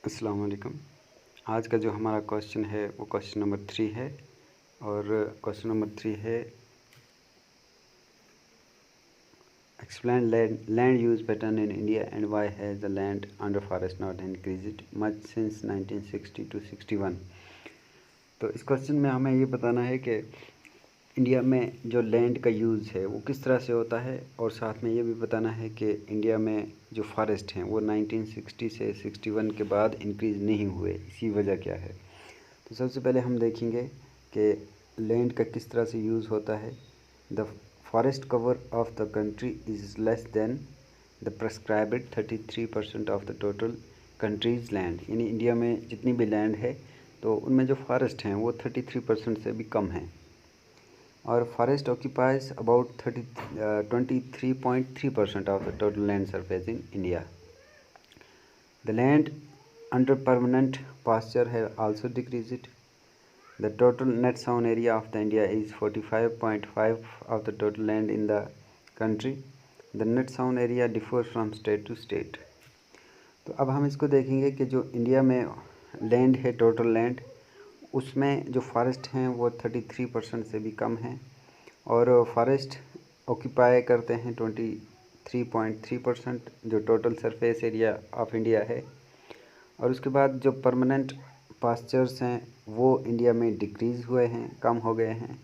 अस्सलाम वालेकुम। आज का जो हमारा क्वेश्चन है वो क्वेश्चन नंबर 3 है और क्वेश्चन नंबर 3 है explain land use pattern in India and why has the land under forest not increased much since 1960 to 61। तो इस क्वेश्चन में हमें ये बताना है कि इंडिया में जो लैंड का यूज़ है वो किस तरह से होता है और साथ में ये भी बताना है कि इंडिया में जो फॉरेस्ट हैं वो 1960 से 61 के बाद इंक्रीज़ नहीं हुए, इसकी वजह क्या है। तो सबसे पहले हम देखेंगे कि लैंड का किस तरह से यूज़ होता है। The forest cover of the country is less than the prescribed 33% of the total countries land, यानी इंडिया में जितनी भी लैंड है तो उनमें जो फॉरेस्ट हैं वो 33% से भी कम हैं और forest occupies about 23.3% of the total land surface in India. The land under permanent pasture have also decreased. The total net sown area of the India is 45.5 of the total land in the country. The net sown area differs from state to state. तो अब हम इसको देखेंगे कि जो India में land है, total land, उसमें जो फॉरेस्ट हैं वो 33% से भी कम हैं और फॉरेस्ट ऑक्यूपाई करते हैं 23.3% जो total surface area of India है। और उसके बाद जो परमानेंट पास्चर्स हैं वो इंडिया में डिक्रीज़ हुए हैं, कम हो गए हैं।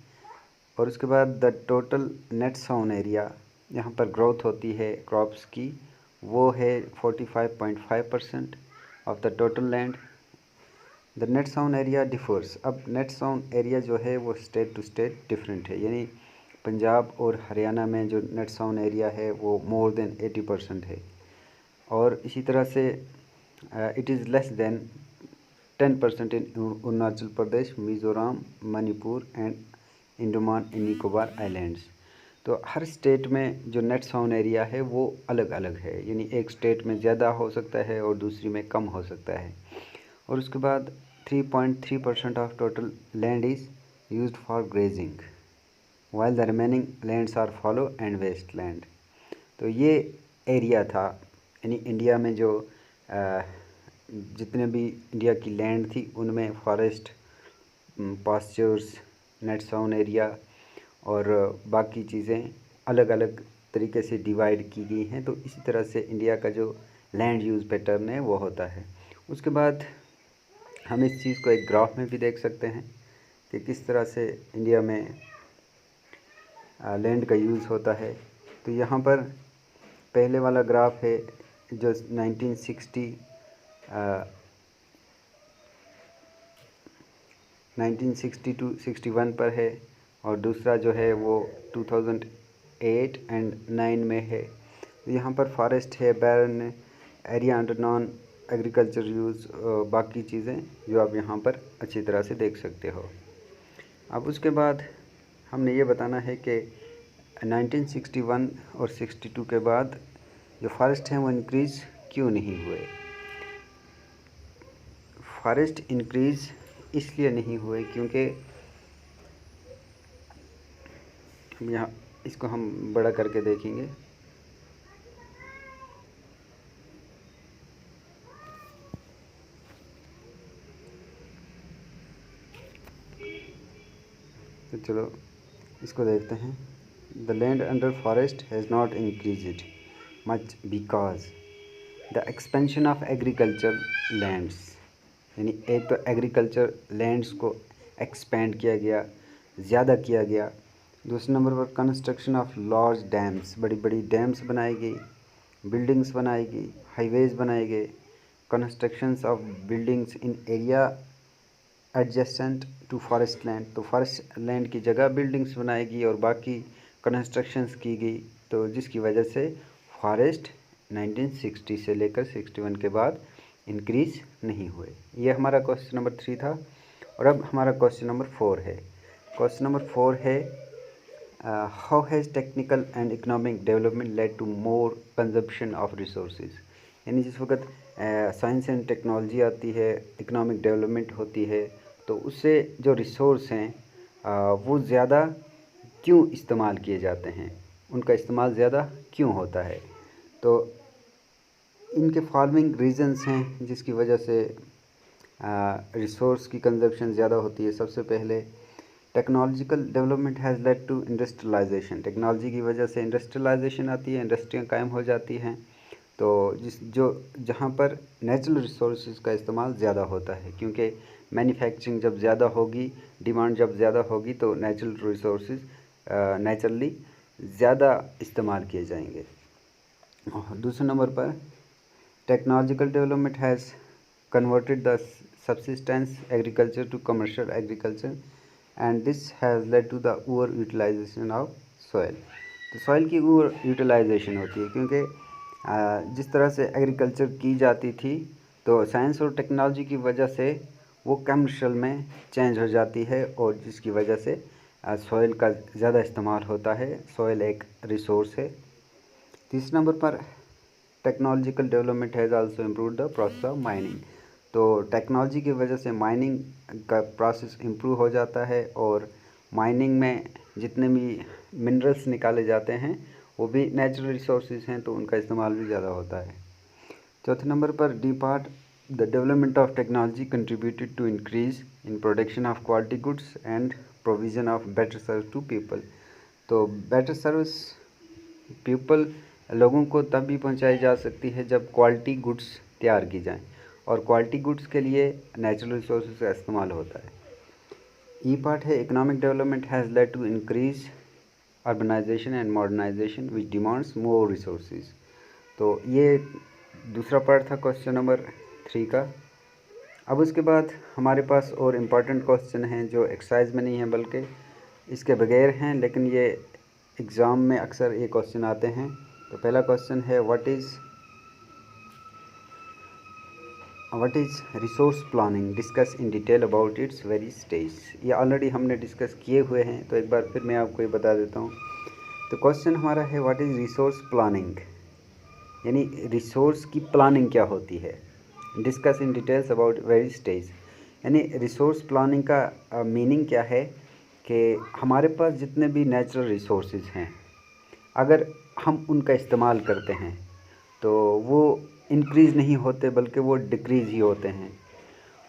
और उसके बाद द टोटल नेट साउन एरिया, यहाँ पर ग्रोथ होती है क्रॉप्स की, वो है 45.5% of the total land. The net साउन एरिया डिफर्स। अब नेट साउन एरिया जो है वो स्टेट टू स्टेट डिफरेंट है, यानी पंजाब और हरियाणा में जो नेट साउन एरिया है वो मोर देन 80% है और इसी तरह से it is less than 10% in Arunachal Pradesh, Mizoram, Manipur and Andaman and Nicobar islands. तो हर स्टेट में जो नेट साउन एरिया है वो अलग अलग है, यानी एक स्टेट में ज़्यादा हो सकता है और दूसरी में कम हो सकता है। और उसके बाद 3.3% of total land is used for grazing while the remaining lands are fallow and waste land. तो ये एरिया था, यानी इंडिया में जो जितने भी इंडिया की लैंड थी उनमें फॉरेस्ट, पास्चर्स, नेट साउन एरिया और बाकी चीज़ें अलग अलग तरीके से डिवाइड की गई हैं। तो इसी तरह से इंडिया का जो लैंड यूज़ पैटर्न है वो होता है। उसके बाद हम इस चीज़ को एक ग्राफ में भी देख सकते हैं कि किस तरह से इंडिया में लैंड का यूज़ होता है। तो यहाँ पर पहले वाला ग्राफ है जो 1960 to 61 पर है और दूसरा जो है वो 2008 एंड 9 में है। यहाँ पर फॉरेस्ट है, barren area under non agriculture use, बाकी चीज़ें जो आप यहाँ पर अच्छी तरह से देख सकते हो। अब उसके बाद हमने ये बताना है कि 1961 और 62 के बाद जो फॉरेस्ट हैं वो इंक्रीज़ क्यों नहीं हुए। फॉरेस्ट इंक्रीज़ इसलिए नहीं हुए क्योंकि यहाँ इसको हम बड़ा करके देखेंगे। तो चलो इसको देखते हैं। The land under forest has not increased much because the expansion of agriculture lands, यानी एक तो एग्रीकल्चर लैंड्स को एक्सपेंड किया गया, ज़्यादा किया गया। दूसरे नंबर पर कंस्ट्रक्शन ऑफ लार्ज डैम्स, बड़ी बड़ी डैम्स बनाई गई, बिल्डिंग्स बनाई गई, हाईवेज़ बनाए गए, constructions of buildings in area adjacent to forest land. तो फॉरेस्ट लैंड की जगह बिल्डिंग्स बनाएगी और बाकी कंस्ट्रक्शंस की गई, तो जिसकी वजह से फॉरेस्ट 1960 से लेकर 61 के बाद इंक्रीज़ नहीं हुए। ये हमारा क्वेश्चन नंबर 3 था। और अब हमारा क्वेश्चन नंबर 4 है। क्वेश्चन नंबर 4 है how has technical and economic development led to more consumption of resources. यानी जिस वक्त साइंस एंड टेक्नोलॉजी आती है, इकोनॉमिक डेवलपमेंट होती है, तो उससे जो रिसोर्स हैं वो ज़्यादा क्यों इस्तेमाल किए जाते हैं, उनका इस्तेमाल ज़्यादा क्यों होता है। तो इनके फॉलोइंग रीजंस हैं जिसकी वजह से रिसोर्स की कंजप्शन ज़्यादा होती है। सबसे पहले technological development has led to industrialisation. Technology की वजह से इंडस्ट्रियलाइजेशन आती है, इंडस्ट्रियाँ कायम हो जाती हैं। तो जहाँ पर नेचुरल रिसोर्सेज का इस्तेमाल ज़्यादा होता है, क्योंकि मैन्युफैक्चरिंग जब ज़्यादा होगी, डिमांड जब ज़्यादा होगी, तो नेचुरल रिसोर्सेज नेचुरली ज़्यादा इस्तेमाल किए जाएंगे। दूसरे नंबर पर technological development has converted the subsistence agriculture to commercial agriculture and this has led to the over utilization of soil। तो सॉइल की ओवर यूटिलाइजेशन होती है, क्योंकि जिस तरह से एग्रीकल्चर की जाती थी तो साइंस और टेक्नोलॉजी की वजह से वो कमर्शियल में चेंज हो जाती है, और जिसकी वजह से सॉइल का ज़्यादा इस्तेमाल होता है। सॉइल एक रिसोर्स है। तीसरे नंबर पर technological development has also improved the process of mining. तो टेक्नोलॉजी की वजह से माइनिंग का प्रोसेस इम्प्रूव हो जाता है, और माइनिंग में जितने भी मिनरल्स निकाले जाते हैं वो भी नेचुरल रिसोर्सेज हैं, तो उनका इस्तेमाल भी ज़्यादा होता है। चौथे नंबर पर D part the development of technology contributed to increase in production of quality goods and provision of better service to people. तो बेटर सर्विस पीपल लोगों को तब भी पहुंचाई जा सकती है जब क्वालिटी गुड्स तैयार की जाएं, और क्वालिटी गुड्स के लिए नेचुरल रिसोर्सेज का इस्तेमाल होता है। ई पार्ट है economic development has led to increase urbanisation and modernisation which demands more resources. तो ये दूसरा पार्ट था क्वेश्चन नंबर 3 का। अब उसके बाद हमारे पास और इम्पॉर्टेंट क्वेश्चन हैं जो एक्सरसाइज में नहीं हैं बल्कि इसके बगैर हैं, लेकिन ये एग्ज़ाम में अक्सर ये क्वेश्चन आते हैं। तो पहला क्वेश्चन है what is resource planning, discuss in detail about it's very stage. ये ऑलरेडी हमने डिस्कस किए हुए हैं, तो एक बार फिर मैं आपको ये बता देता हूँ। तो क्वेश्चन हमारा है व्हाट इज़ रिसोर्स प्लानिंग, यानी रिसोर्स की प्लानिंग क्या होती है। Discuss in details about very stage, यानी रिसोर्स प्लानिंग का मीनिंग क्या है कि हमारे पास जितने भी नेचुरल रिसोर्सेज हैं, अगर हम उनका इस्तेमाल करते हैं तो वो इंक्रीज़ नहीं होते बल्कि वो डिक्रीज़ ही होते हैं,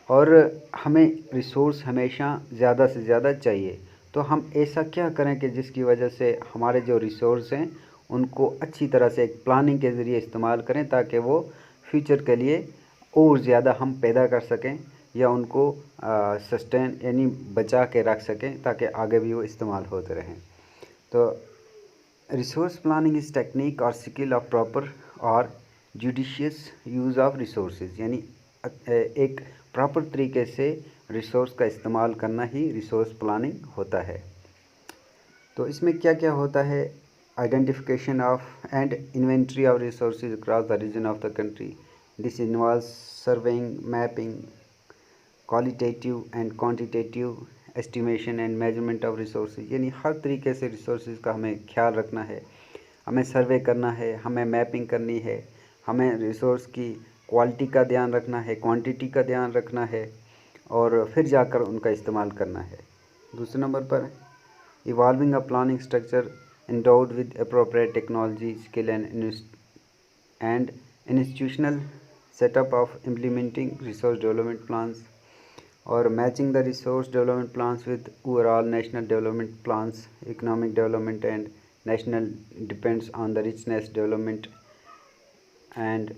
और हमें रिसोर्स हमेशा ज़्यादा से ज़्यादा चाहिए। तो हम ऐसा क्या करें कि जिसकी वजह से हमारे जो रिसोर्स हैं उनको अच्छी तरह से एक प्लानिंग के ज़रिए इस्तेमाल करें, ताकि वो फ्यूचर के लिए और ज़्यादा हम पैदा कर सकें या उनको सस्टेन यानी बचा के रख सकें, ताकि आगे भी वो इस्तेमाल होते रहें। तो रिसोर्स प्लानिंग इज़ टेक्निक और स्किल ऑफ प्रॉपर और जुडिशियस यूज़ ऑफ रिसोर्सेज, यानी एक प्रॉपर तरीके से रिसोर्स का इस्तेमाल करना ही रिसोर्स प्लानिंग होता है। तो इसमें क्या क्या होता है, identification of and inventory of resources across the region of the country. This involves surveying, mapping, qualitative and quantitative estimation and measurement of resources, यानी हर तरीके से रिसोर्सेज का हमें ख्याल रखना है, हमें सर्वे करना है, हमें मैपिंग करनी है, हमें रिसोर्स की क्वालिटी का ध्यान रखना है, क्वांटिटी का ध्यान रखना है, और फिर जाकर उनका इस्तेमाल करना है। दूसरे नंबर पर evolving a planning structure endowed with appropriate technology, skill and institutional setup of implementing resource development plans, और matching the resource development plans with overall national development plans. Economic development and national depends on the richness development and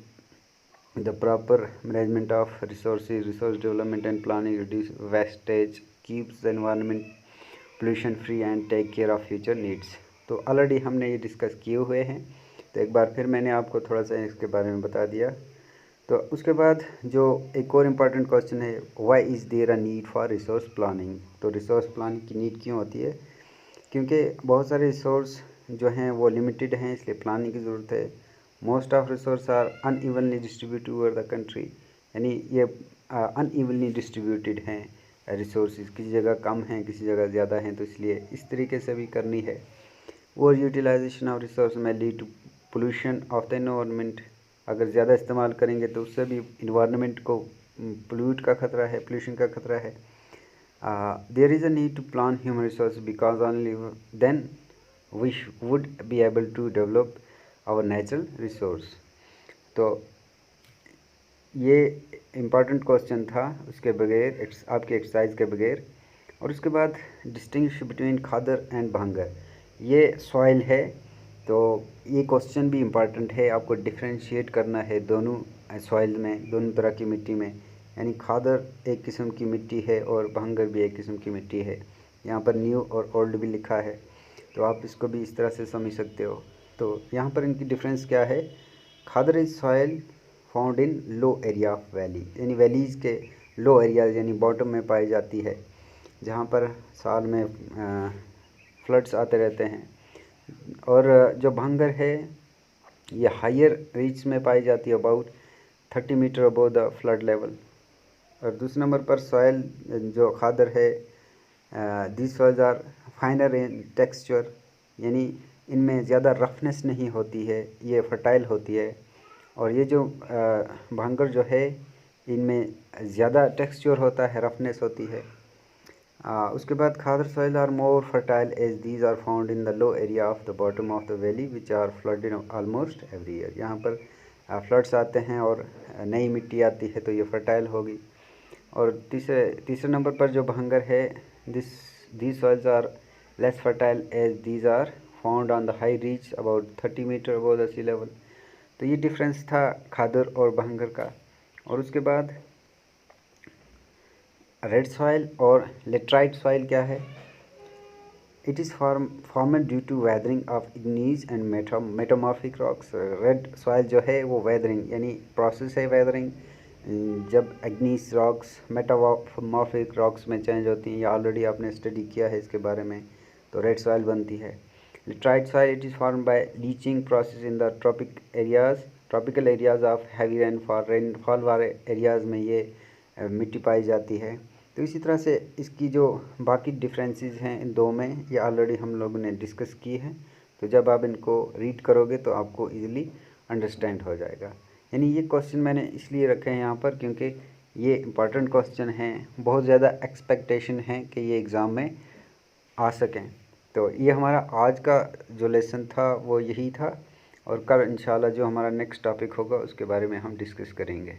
the proper management of resources. Resource development and planning reduce wastage, keeps the environment pollution free and take care of future needs। तो already हमने ये discuss किए हुए हैं, तो एक बार फिर मैंने आपको थोड़ा सा इसके बारे में बता दिया। तो उसके बाद जो एक और इम्पॉर्टेंट क्वेश्चन है, why is there a need for resource planning. तो रिसोर्स प्लानिंग की नीड क्यों होती है, क्योंकि बहुत सारे रिसोर्स जो हैं वो लिमिटेड हैं, इसलिए प्लानिंग की ज़रूरत है। Most of resource are unevenly distributed over the country, यानी ये अनइवनली डिस्ट्रीब्यूटेड हैं रिसोर्सेज, किसी जगह कम हैं किसी जगह ज़्यादा हैं, तो इसलिए इस तरीके से भी करनी है। ओवर यूटिलाइजेशन ऑफ रिसोर्स में lead to pollution of the environment, अगर ज़्यादा इस्तेमाल करेंगे तो उससे भी इन्वायरमेंट को पोल्यूट का खतरा है, पोल्यूशन का खतरा है। There is a need to plan human resource because only then we would be able to develop our natural resource। तो ये इम्पॉर्टेंट क्वेश्चन था उसके बगैर, आपके एक्सरसाइज के बगैर। और उसके बाद डिस्टिंग्विश बिटवीन खादर एंड भांगर, ये सॉइल है, तो ये क्वेश्चन भी इम्पॉर्टेंट है। आपको डिफ्रेंशिएट करना है दोनों सॉइल में, दोनों तरह की मिट्टी में, यानी खादर एक किस्म की मिट्टी है और भांगर भी एक किस्म की मिट्टी है। यहाँ पर न्यू और ओल्ड भी लिखा है, तो आप इसको भी इस तरह से समझ सकते हो। तो यहाँ पर इनकी डिफरेंस क्या है? Khadar is soil found in low area of valley, यानी वैलीज़ के लो एरियाज यानी बॉटम में पाई जाती है, जहाँ पर साल में फ्लड्स आते रहते हैं। और जो भांगर है ये हायर रीच में पाई जाती है, about 30 metre above the flood level. और दूसरे नंबर पर सॉइल जो खादर है, this soils are finer in texture, यानी इनमें ज़्यादा रफनेस नहीं होती है, ये फर्टाइल होती है। और ये जो भांगर जो है इनमें ज़्यादा टेक्सचर होता है, रफनेस होती है। उसके बाद khadar soil are more fertile as these are found in the low area of the bottom of the valley which are flooded almost every year. यहाँ पर फ्लड्स आते हैं और नई मिट्टी आती है, तो ये फर्टाइल होगी। और तीसरे नंबर पर जो भांगर है, these soils are less fertile as these are found on the high reach about 30 metre above the sea level. तो ये डिफरेंस था खादर और भांगर का। और उसके बाद रेड सॉइल और लेटराइट सॉइल क्या है? It is formed due to weathering of igneous and metamorphic rocks. Red soil जो है वो वेदरिंग यानी प्रोसेस है वेदरिंग, जब इग्नीस रॉक्स मेटामॉर्फिक रॉक्स में चेंज होती हैं, या ऑलरेडी आपने स्टडी किया है इसके बारे में, तो रेड सॉइल बनती है। Laterite soil it is form by leaching process in the tropical areas of heavy rainfall वाले एरियाज़ में ये मिट्टी पाई जाती है। तो इसी तरह से इसकी जो बाकी डिफरेंसेस हैं इन दो में, ये ऑलरेडी हम लोगों ने डिस्कस की है। तो जब आप इनको रीड करोगे तो आपको इजीली अंडरस्टैंड हो जाएगा। यानी ये क्वेश्चन मैंने इसलिए रखे हैं यहाँ पर क्योंकि ये इम्पॉर्टेंट क्वेश्चन हैं, बहुत ज़्यादा एक्सपेक्टेशन है कि ये एग्ज़ाम में आ सकें। तो ये हमारा आज का जो लेसन था वो यही था, और कल इंशाल्लाह जो हमारा नेक्स्ट टॉपिक होगा उसके बारे में हम डिस्कस करेंगे।